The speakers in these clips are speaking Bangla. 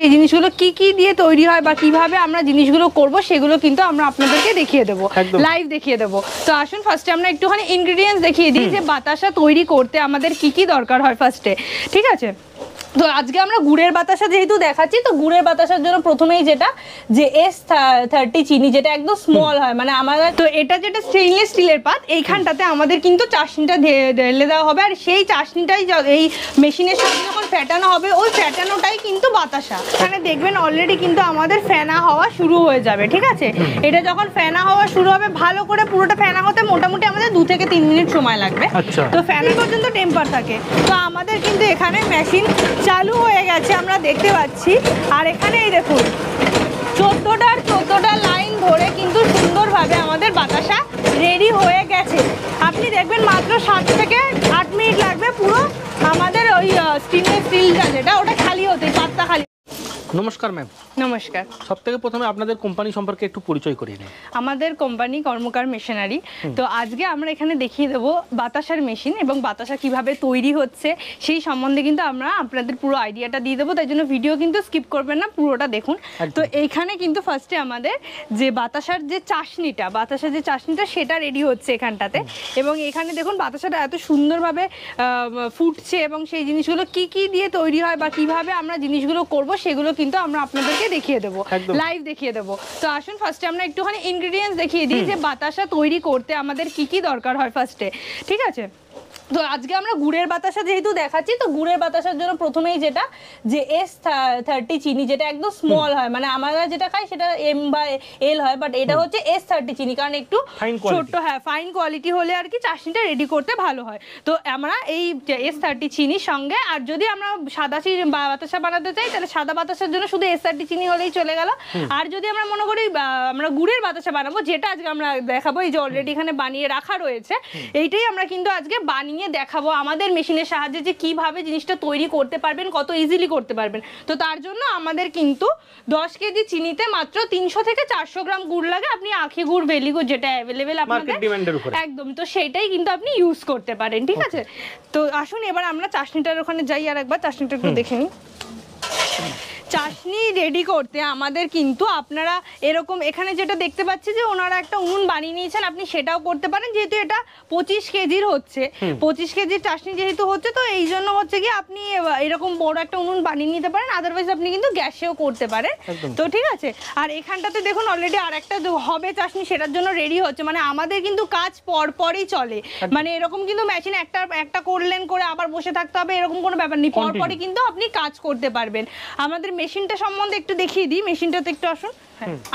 এই জিনিসগুলো কি কি দিয়ে তৈরি হয় বা কিভাবে আমরা জিনিসগুলো করব সেগুলো কিন্তু আমরা আপনাদেরকে দেখিয়ে দেবো, লাইভ দেখিয়ে দেবো। তো আসুন ফার্স্টে আমরা একটুখানি ইনগ্রেডিয়েন্টস দেখিয়ে দিই যে বাতাসা তৈরি করতে আমাদের কি কি দরকার হয় ফার্স্টে, ঠিক আছে? তো আজকে আমরা গুড়ের বাতাসা যেহেতু দেখাচ্ছি, তো গুড়ের বাতাসার জন্য প্রথমেই যেটা যে S30 চিনি, যেটা একদম স্মল হয়, মানে আমাদের তো এটা যেটা স্টেইনলেস স্টিলের পাত, এইখানটাতে আমাদের কিন্তু চাশনিটা ঢেলে দেওয়া হবে। আর সেই চাশনিটাই এই মেশিনের সাথে যখন ফ্যাটানো হবে, ওই ফ্যাটানোটাই কিন্তু বাতাসা। এখানে দেখবেন অলরেডি কিন্তু আমাদের ফেনা হওয়া শুরু হয়ে যাবে, ঠিক আছে? এটা যখন ফেনা হওয়া শুরু হবে, ভালো করে পুরোটা ফেনা হতে মোটামুটি আমাদের 2 থেকে 3 মিনিট সময় লাগবে। তো ফ্যান পর্যন্ত টেম্পার থাকে। তো আমাদের কিন্তু এখানে মেশিন চালু হয়ে গেছে, আমরা দেখতে পাচ্ছি। আর এখানে এই দেখুন 14টা লাইন ধরে কিন্তু সুন্দরভাবে আমাদের বাতাসা রেডি হয়ে গেছে। আপনি দেখবেন মাত্র 7 থেকে 8 মিনিট লাগবে পুরো আমাদের ওই স্টেনলেস স্টিলটা যেটা, ওটা খালি হতে, পাতটা খালি। নমস্কার ম্যাম। নমস্কার। সবথেকে প্রথমে আপনাদের কোম্পানি সম্পর্কে একটু পরিচয় করিয়ে দিন। আমাদের কোম্পানি কর্মকার মেশিনারি। তো আজকে আমরা এখানে দেখিয়ে দেবো বাতাসার মেশিন এবং বাতাসা কিভাবে তৈরি হচ্ছে সেই সম্বন্ধে কিন্তু আমরা আপনাদের পুরো আইডিয়াটা দিয়ে দেবো। তাই জন্য ভিডিও কিন্তু স্কিপ করবেন না, পুরোটা দেখুন। তো এইখানে কিন্তু ফার্স্টে আমাদের যে বাতাসার যে চাশনিটা সেটা রেডি হচ্ছে এখানটাতে। এবং এখানে দেখুন বাতাসাটা এত সুন্দরভাবে ফুটছে এবং সেই জিনিসগুলো কি কি দিয়ে তৈরি হয় বা কিভাবে আমরা জিনিসগুলো করব সেগুলো কিন্তু আমরা আপনাদেরকে দেখিয়ে দেবো, লাইভ দেখিয়ে দেবো। তো আসুন ফার্স্টে আমরা একটুখানি ইনগ্রেডিয়েন্টস দেখিয়ে দিই যে বাতাসা তৈরি করতে আমাদের কি কি দরকার হয় ফার্স্টে, ঠিক আছে? তো আজকে আমরা গুড়ের বাতাসা যেহেতু দেখাচ্ছি, তো গুড়ের বাতাসার জন্য প্রথমেই যেটা যে S30 চিনি, যেটা একদম স্মল হয়, মানে আমরা যেটা খাই সেটা M বা L হয়, বাট এটা হচ্ছে S30 চিনি, কারণ একটু ছোট্ট, হ্যাঁ ফাইন কোয়ালিটি হলে আর কি চাশনিটা রেডি করতে ভালো হয়। তো আমরা এই S30 চিনির সঙ্গে, আর যদি আমরা সাদা চিনি বাতাসা বানাতে চাই তাহলে সাদা বাতাসার জন্য শুধু S30 চিনি হলেই চলে গেল। আর যদি আমরা মনে করি আমরা গুড়ের বাতাসা বানাবো, যেটা আজকে আমরা দেখাবো, এই যে অলরেডি এখানে বানিয়ে রাখা রয়েছে, এইটাই আমরা কিন্তু আজকে বানিয়ে দেখাবো আমাদের মেশিনের সাহায্যে যে কিভাবে জিনিসটা তৈরি করতে পারবেন, কত ইজিলি করতে পারবেন। তো তার জন্য আমাদের কিন্তু 10 কেজি চিনিতে মাত্র 300 থেকে 400 গ্রাম গুড় লাগে। আপনি আখি গুড়, ভেলি গুড় যেটা অ্যাভেলেবেল আপনাদের একদম, তো সেটাই কিন্তু আপনি ইউজ করতে পারেন, ঠিক আছে? তো আসুন এবার আমরা চাশনিটার ওখানে যাই, আর একবার চাশনিটা একটু দেখে নিই। চাশনি রেডি করতে আমাদের কিন্তু আপনারা এরকম এখানে যেটা দেখতে পাচ্ছি যে ওনারা একটা উনুন বানিয়ে নিয়েছেন, আপনি সেটাও করতে পারেন। যেহেতু এটা 25 কেজির হচ্ছে, 25 কেজির চাশনি যেহেতু হচ্ছে, তো এই জন্য হচ্ছে কি আপনি এরকম বড় একটা উনুন বানিয়ে নিতে পারেন। আদারওয়াইজ আপনি কিন্তু গ্যাসেও করতে পারেন, তো ঠিক আছে? আর এখানটাতে দেখুন অলরেডি আর একটা হবে চাশনি, সেটার জন্য রেডি হচ্ছে। মানে আমাদের কিন্তু কাজ পরপরই চলে, মানে এরকম কিন্তু মেশিন একটা করলেন করে আবার বসে থাকতে হবে এরকম কোনো ব্যাপার নেই, পরপরই কিন্তু আপনি কাজ করতে পারবেন। আমাদের মেশিনটা সম্বন্ধে একটু দেখিয়ে দিই, মেশিনটাতে একটু আসুন।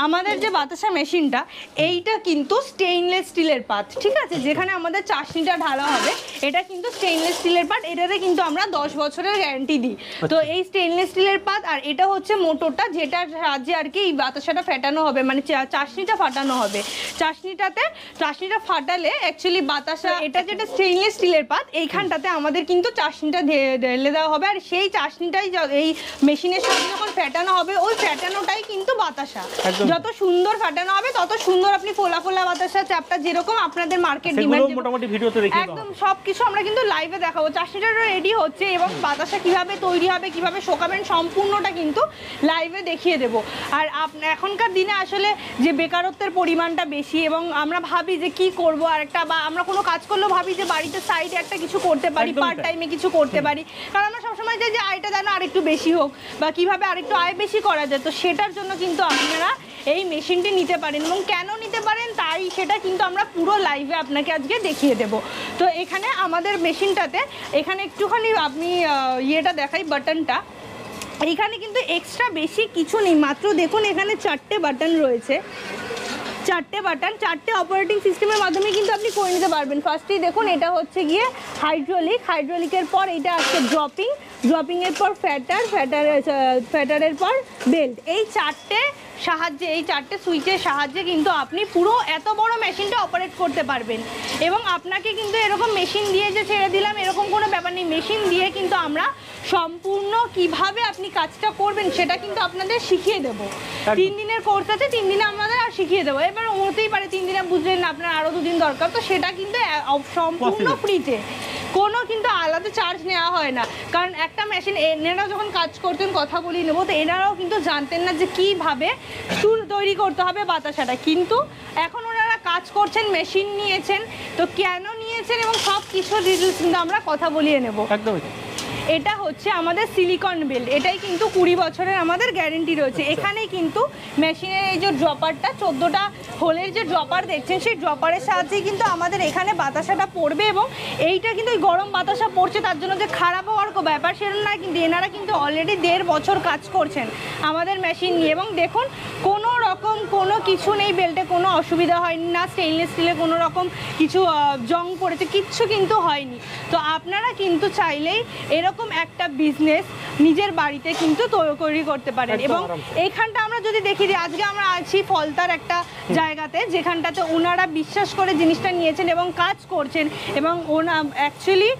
আমাদের যে বাতাসা মেশিনটা, এইটা কিন্তু স্টেইনলেস স্টিলের পাত, ঠিক আছে? যেখানে আমাদের চাশনিটা ঢালা হবে, এটা কিন্তু স্টেইনলেস স্টিলের পাত। এটাতে কিন্তু আমরা 10 বছরের গ্যারান্টি দিই। তো এই স্টেইনলেস স্টিলের পাত, আর এটা হচ্ছে মোটরটা, যেটার সাহায্যে আর কি এই বাতাসাটা ফেটানো হবে, মানে চাশনিটা ফাটানো হবে। চাশনিটা ফাটালে অ্যাকচুয়ালি বাতাসা, এটা যেটা স্টেইনলেস স্টিলের পাত, এইখানটাতে আমাদের কিন্তু চাশনিটা ঢেলে দেওয়া হবে। আর সেই চাশনিটাই এই মেশিনের সাথে যখন ফেটানো হবে, ওই ফেটানোটাই কিন্তু বাতাসা। যত সুন্দর ফাটানো হবে তত সুন্দর আপনি ফোলা ফোলা বাতাসা, চ্যাপটা যেরকম আপনাদের মার্কেট ডিমান্ড, মোটামুটি ভিডিওতে দেখিয়ে একদম সবকিছু আমরা কিন্তু লাইভে দেখাবো। চাশনিটা রেডি হচ্ছে এবং বাতাসা কিভাবে তৈরি হবে, কিভাবে শোকাবেন, সম্পূর্ণটা কিন্তু লাইভে দেখিয়ে দেব। আর এখনকার দিনে আসলে যে বেকারত্বের পরিমাণটা বেশি, এবং আমরা ভাবি যে কি করব, আর একটা বা আমরা কোনো কাজ করলেও ভাবি যে বাড়িতে সাইডে একটা কিছু করতে পারি, পার্ট টাইমে কিছু করতে পারি, কারণ আমরা সবসময় চাই যে আয়টা যেন আরেকটু বেশি হোক বা কিভাবে আরেকটু আয় বেশি করা যায়। তো সেটার জন্য কিন্তু আপনারা এই মেশিনটি নিতে পারেন, এবং কেন নিতে পারেন তাই সেটা কিন্তু আমরা পুরো লাইভে আপনাকে আজকে দেখিয়ে দেব। তো এখানে আমাদের মেশিনটাতে এখানে একটুখানি আপনি ইয়েটা দেখাই, বাটনটা, এইখানে কিন্তু এক্সট্রা বেশি কিছু নেই, মাত্র দেখুন এখানে 4টে বাটন রয়েছে, 4টে বাটন, 4টে অপারেটিং সিস্টেমের মাধ্যমে কিন্তু আপনি করে নিতে পারবেন। ফার্স্টেই দেখুন এটা হচ্ছে গিয়ে হাইড্রোলিকের পর এটা আসছে ড্রপিংয়ের পর ফ্যাটারের পর বেল্ট। এই 4টে সুইচের সাহায্যে কিন্তু আপনি পুরো এত বড় মেশিনটা অপারেট করতে পারবেন। এবং আপনাকে কিন্তু এরকম মেশিন দিয়ে যে ছেড়ে দিলাম এরকম কোনো ব্যাপার নেই, মেশিন দিয়ে কিন্তু আমরা সম্পূর্ণ কিভাবে আপনি কাজটা করবেন সেটা কিন্তু আপনাদের শিখিয়ে দেবো। 3 দিনের কোর্স আছে, 3 দিনে আমাদের আর শিখিয়ে দেবো। এবার হতেই পারে 3 দিনে বুঝলেন না, আপনার আরও 2 দিন দরকার, তো সেটা কিন্তু সম্পূর্ণ ফ্রিতে কোনো কিন্তু আলাদা চার্জ নেওয়া হয় না, কারণ একটা মেশিন এনারা যখন কাজ করতেন কথা বলি নেবো, তো এনারাও কিন্তু জানতেন না যে কীভাবে চুল তৈরি করতে হবে বাতাসাটা, কিন্তু এখন ওনারা কাজ করছেন, মেশিন নিয়েছেন, তো কেন নিয়েছেন এবং সব কিছু ডিটেলস কিন্তু আমরা কথা বলিয়ে নেব। একদমই। এটা হচ্ছে আমাদের সিলিকন বেল্ট, এটাই কিন্তু 20 বছরের আমাদের গ্যারেন্টি রয়েছে। এখানে কিন্তু মেশিনের এই যে ড্রপারটা 14টা হোলের যে ড্রপার দেখছেন, সেই ড্রপারের সাহায্যে কিন্তু আমাদের এখানে বাতাসাটা পড়বে, এবং এইটা কিন্তু ওই গরম বাতাসা পড়ছে তার জন্য যে খারাপ হওয়ার ব্যাপার সেরকম না, কিন্তু এনারা কিন্তু অলরেডি 1.5 বছর কাজ করছেন আমাদের মেশিন নিয়ে, এবং দেখুন কোনো রকম কোনো কিছু নেই, বেল্টে কোনো অসুবিধা হয়নি, না স্টেইনলেস স্টিলে কোনো রকম কিছু জং পড়েছে, কিচ্ছু কিন্তু হয়নি। তো আপনারা কিন্তু চাইলেই এরকম একটা বিজনেস নিজের বাড়িতে কিন্তু তৈরি করতে পারেন। এবং এইখানটা আমরা যদি দেখি যে আজকে আমরা আছি ফলতার একটা জায়গাতে, যেখানটাতে ওনারা বিশ্বাস করে জিনিসটা নিয়েছেন এবং কাজ করছেন, এবং অ্যাকচুয়ালি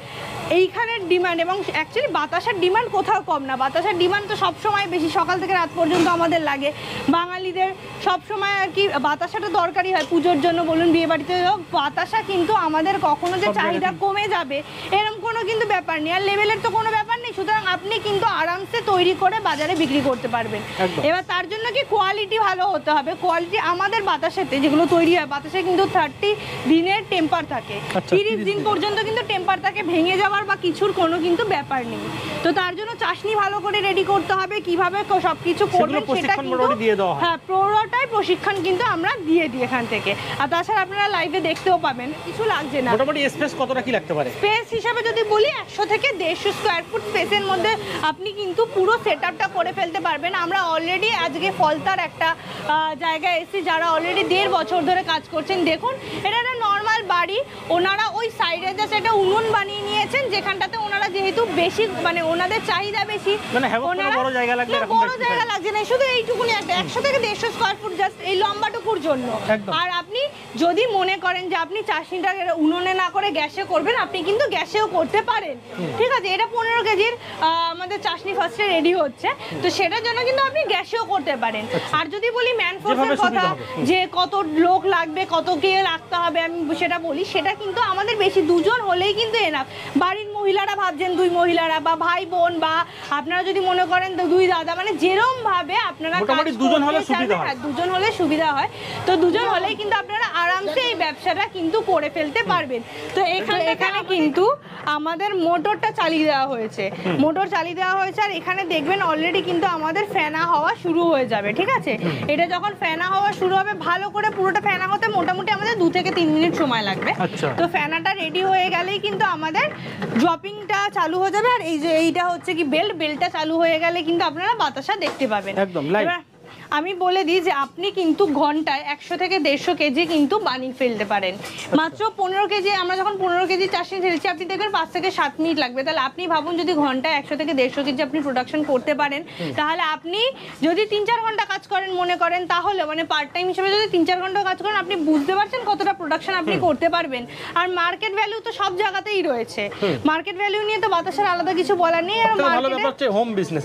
এইখানের ডিমান্ড, এবং অ্যাকচুয়ালি বাতাসার ডিমান্ড কোথাও কম না, বাতাসার ডিমান্ড তো সবসময় বেশি, সকাল থেকে রাত পর্যন্ত আমাদের লাগে। বাঙালিদের সবসময় আর কি বাতাসাটা দরকারি হয়, পুজোর জন্য বলুন, বিয়ে বাড়িতে হোক, বাতাসা কিন্তু আমাদের কখনো যে চাহিদা কমে যাবে এরকম কোনো কিন্তু ব্যাপার নেই, আর লেভেলের তো কোনো ব্যাপার নেই। সুতরাং আপনি কিন্তু আরামসে তৈরি করে বাজারে বিক্রি করতে পারবেন। এবার তার জন্য কি কোয়ালিটি ভালো হতে হবে। কোয়ালিটি আমাদের বাতাসাতে যেগুলো তৈরি হয়, বাতাসে কিন্তু 30 দিনের টেম্পার থাকে, 30 দিন পর্যন্ত কিন্তু টেম্পার থাকে, ভেঙে যাওয়ার বা কিছুর কোনো কিন্তু ব্যাপার নেই। তো তার জন্য চাশনি ভালো করে রেডি করতে হবে, কিভাবে সবকিছু করবেন সেটা কিন্তু হ্যাঁ পুরোটাই প্রশিক্ষণ কিন্তু আমরা দিয়ে দিই এখান থেকে। আর তাছাড়া আপনারা লাইভে দেখতেও পাবেন, কিছু লাগছে না। মোটামুটি স্পেস কতটা কি লাগতে পারে? স্পেস হিসাবে যদি বলি 100 থেকে 150 স্কয়ার ফুট স্পেসের মধ্যে আপনি কিন্তু পুরো সেটআপটা করে ফেলতে পারবেন। আমরা অলরেডি আজকে ফলতার একটা জায়গায় এসেছি, যারা অলরেডি 1.5 বছর ধরে কাজ করছেন। দেখুন এটা একটা নর্মাল বাড়ি, ওনারা ওই সাইডে জাস্ট একটা উনুন বানিয়ে নিয়েছেন, যেখানটাতে ওনারা যেহেতু বেশি মানে ওনাদের চাহিদা বেশি, ওনারা বড় জায়গা লাগবে, বড় জায়গা লাগছে না, শুধু এইটুকুনি একটা 100 থেকে 150 স্কয়ার ফুট জাস্ট এই লম্বাটুকুর জন্য। আর আপনি যদি মনে করেন যে আপনি চাষনিটা উনুনে না করে গ্যাসে করবেন, আপনি কিন্তু গ্যাসেও করতে পারেন, ঠিক আছে। এটা 15 কেজির আমাদের চাষনি ফার্স্টে রেডি হচ্ছে, তো সেটার জন্য কিন্তু আপনি গ্যাসেও করতে পারেন। আর যদি বলি ম্যান ফোর্সের কথা, যে কত লোক লাগবে, কত কে রাখতে হবে, আমি সেটা বলি, সেটা কিন্তু আমাদের বেশি 2 জন হলেই কিন্তু এনাফ। বাড়ির মহিলারা ভাবছেন 2 মহিলারা, বা ভাই বোন, বা আপনারা যদি মনে করেন 2 দাদা, মানে যেরকম ভাবে আপনারা মোটামুটি 2 জন হলে সুবিধা হয়। 2 জন হলে সুবিধা হয়, তো 2 জন হলেই কিন্তু আপনারা আরামসে এই ব্যবসাটা কিন্তু করে ফেলতে পারবেন। তো এখানে কিন্তু আমাদের মোটরটা চালিয়ে দেওয়া হয়েছে, মোটর চালিয়ে দেওয়া হয়েছে, আর এখানে দেখবেন অলরেডি কিন্তু আমাদের ফেনা হওয়া শুরু হয়ে যাবে, ঠিক আছে। এটা যখন ফেনা হওয়া শুরু হবে, ভালো করে পুরোটা ফেনা হতে মোটামুটি আমাদের 2 থেকে 3 মিনিট সময় লাগবে। তো ফেনাটা রেডি হয়ে গেলেই কিন্তু আমাদের ড্রপিংটা চালু হয়ে যাবে, আর এই যে এইটা হচ্ছে কি বেল্টটা চালু হয়ে গেলে কিন্তু আপনারা বাতাসা দেখতে পাবেন একদম লাইভ। আমি বলে দিই যে আপনি কিন্তু ঘন্টায় 100 থেকে 150 কেজি কিন্তু বানিয়ে ফেলতে পারেন। মাত্র 15 কেজি, আমরা যখন 15 কেজি চাষনি ঢেলেছি, আপনি দেখবেন 5 থেকে 7 মিনিট লাগবে। তাহলে আপনি ভাবুন যদি ঘন্টায় 100 থেকে 150 কেজি আপনি প্রোডাকশন করতে পারেন, তাহলে আপনি যদি 3-4 ঘন্টা কাজ করেন মনে করেন, তাহলে মানে পার্ট টাইম হিসেবে যদি 3-4 ঘন্টা কাজ করেন, আপনি বুঝতে পারছেন কতটা প্রোডাকশন আপনি করতে পারবেন। আর মার্কেট ভ্যালু তো সব জায়গাতেই রয়েছে, মার্কেট ভ্যালু নিয়ে তো বাতাসের আলাদা কিছু বলার নেই। আর মার্কেটে হোম বিজনেস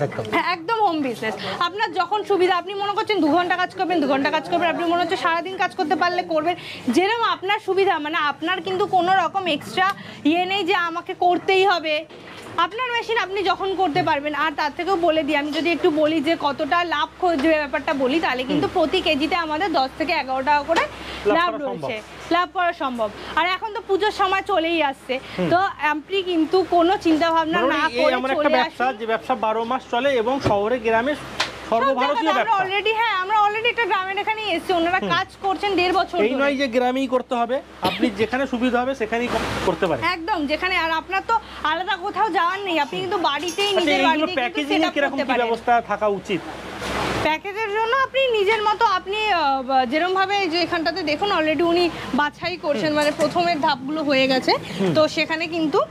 একদম হোম বিজনেস, আপনার যখন সুবিধা, আপনি মনে করছেন 2 ঘন্টা কাজ করবেন, 2 ঘন্টা কাজ করবেন, আপনি মনে হচ্ছে সারাদিন কাজ করতে পারলে করবেন, যেরকম আপনার সুবিধা। মানে আপনার কিন্তু কোনো রকম এক্সট্রা নেই যে আমাকে করতেই হবে, আপনার মেশিন আপনি যখন করতে পারবেন। আর তার থেকেও বলে দিই, আমি যদি একটু বলি যে কতটা লাভ যে ব্যাপারটা বলি, তাহলে কিন্তু প্রতি কেজিতে আমাদের 10 থেকে 11 টাকা করে লাভ রয়েছে, লাভ করা সম্ভব। আর এখন তো পুজোর সময় চলেই আসছে, তো আপনি কিন্তু কোনো চিন্তা ভাবনা না করে চলে আসুন। যে ব্যবসা 12 মাস চলে এবং শহরে গ্রামে সর্বভারতীয় ব্যবসা। আমরা অলরেডি একটা গ্রামের এখানে এসেছি, ওনারা কাজ করছেন 1.5 বছর ধরে। এই নয় যে গ্রামেই করতে হবে, আপনি যেখানে সুবিধা হবে সেখানেই করতে পারেন একদম, যেখানে। আর আপনার তো আলাদা কোথাও যাওয়ার নেই, আপনি কিন্তু বাড়িতেই নিজের বাড়িতে প্যাকেজিং এর কিরকম কি ব্যবস্থা থাকা উচিত? প্যাকেজের জন্য আপনি নিজের মতো আপনি যেরকম ভাবে যে এখানটাতে দেখুন অলরেডি উনি বাছাই করছেন, মানে প্রথমের ধাপগুলো হয়ে গেছে, তো সেখানে কিন্তু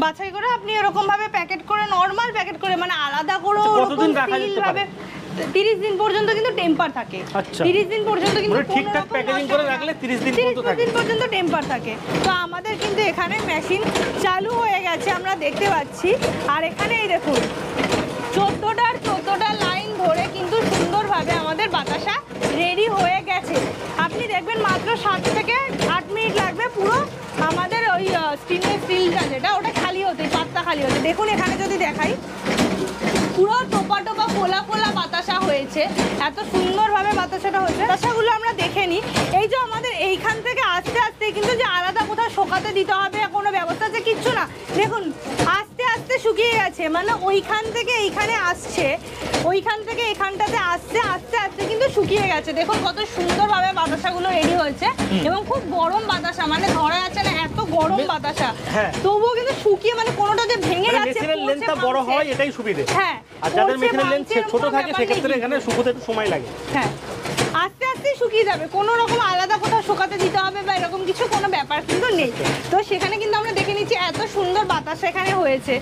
বাছাই করে আপনি এরকম ভাবে প্যাকেট করে, নরমাল প্যাকেট করে, মানে আলাদা করে কতদিন রাখা যেতে পারে? 30 দিন পর্যন্ত কিন্তু টেম্পার থাকে। 30 দিন পর্যন্ত কিন্তু ঠিকঠাক প্যাকেজিং করে রাখলে 30 দিন পর্যন্ত টেম্পার থাকে। তো আমাদের কিন্তু এখানে মেশিন চালু হয়ে গেছে, আমরা দেখতে পাচ্ছি। আর এখানে এই দেখুন 14টা লাইন ধরে কিন্তু সুন্দরভাবে আমাদের বাতাসা রেডি হয়ে গেছে। আপনি দেখবেন মাত্র 7 থেকে 8 মিনিট লাগবে পুরো আমাদের ওই স্টেনলেস স্টিলটা হচ্ছে। দেখুন এখানে যদি দেখাই পুরো টোপা টোপা ফোলা ফোলা বাতাসা হয়েছে, এত সুন্দরভাবে বাতাসাটা হয়েছে। বাতাসাগুলো আমরা দেখে নিই। এই যে আমাদের এইখান থেকে আস্তে আস্তে কিন্তু যে আলাদা কোথাও শোকাতে দিতে হবে কোনো ব্যবস্থা আছে কিচ্ছু না। দেখুন আস্তে আস্তে শুকিয়ে গেছে, মানে ওইখান থেকে এইখানে আসছে, ওইখান থেকে এখানটাতে আসছে, আস্তে আস্তে কিন্তু শুকিয়ে গেছে। দেখুন কত সুন্দরভাবে বাতাসাগুলো রেডি হয়েছে এবং খুব গরম বাতাসা, মানে ধরা যাচ্ছে না এত গরম বাতাসা, তবুও কিন্তু শুকিয়ে মানে কোনোটা যে ভেঙে যাচ্ছে। মেশিনের লেন্থটা বড় হয় এটাই সুবিধে। হ্যাঁ, আর যাদের মেশিনের লেন্থ ছোট থাকে সেক্ষেত্রে এখানে শুকোতে একটু সময় লাগে। হ্যাঁ, আস্তে আস্তে শুকিয়ে যাবে, কোনো রকম আলাদা কোথাও শুকাতে দিতে হবে বা এরকম কিছু কোনো ব্যাপার কিন্তু নেই। তো সেখানে কিন্তু আমরা দেখে নিচ্ছি এত সুন্দর বাতাস এখানে হয়েছে।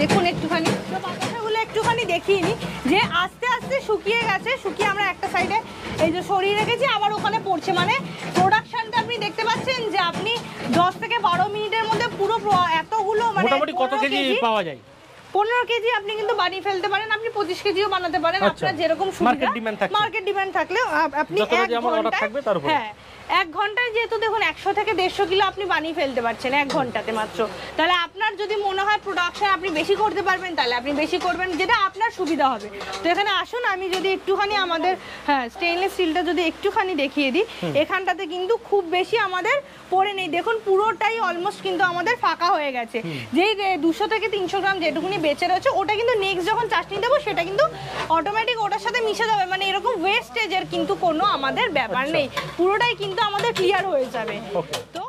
দেখুন একটুখানি তো বাতাসাগুলো একটুখানি দেখিয়ে নিই যে আস্তে আস্তে শুকিয়ে গেছে। শুকিয়ে আমরা একটা সাইডে এই যে সরিয়ে রেখেছি, আবার ওখানে পড়ছে, মানে প্রোডাকশনটা আপনি দেখতে পাচ্ছেন যে আপনি 10 থেকে 12 মিনিটের মধ্যে পুরো এতগুলো মানে মোটামুটি কত কেজি পাওয়া যায়? 15 কেজি আপনি কিন্তু বানিয়ে ফেলতে পারেন, আপনি 25 কেজিও বানাতে পারেন, আপনার যেরকম সুবিধা। মার্কেট ডিমান্ড থাকলে আপনি হ্যাঁ 1 ঘন্টায় যেহেতু দেখুন 100 থেকে 150 কিলো আপনি বানিয়ে ফেলতে পারছেন 1 ঘন্টাতে মাত্র। তাহলে আপনার যদি মনে হয় প্রোডাকশন আপনি বেশি করতে পারবেন তাহলে আপনি বেশি করবেন, যেটা আপনার সুবিধা হবে। তো এখানে আসুন আমি যদি একটুখানি আমাদের স্টেইনলেস স্টিলটা যদি একটুখানি দেখিয়ে দিই, এখানটাতে কিন্তু খুব বেশি আমাদের পড়ে নেই। দেখুন পুরোটাই অলমোস্ট কিন্তু আমাদের ফাঁকা হয়ে গেছে। যেই 200 থেকে 300 গ্রাম যেটুকুনি বেঁচে রয়েছে ওটা কিন্তু নেক্সট যখন চাটনি দেবো সেটা কিন্তু অটোমেটিক ওটার সাথে মিশে যাবে, মানে এরকম ওয়েস্টেজের কিন্তু কোনো আমাদের ব্যাপার নেই, পুরোটাই কিন্তু আমাদের ক্লিয়ার হয়ে যাবে। তো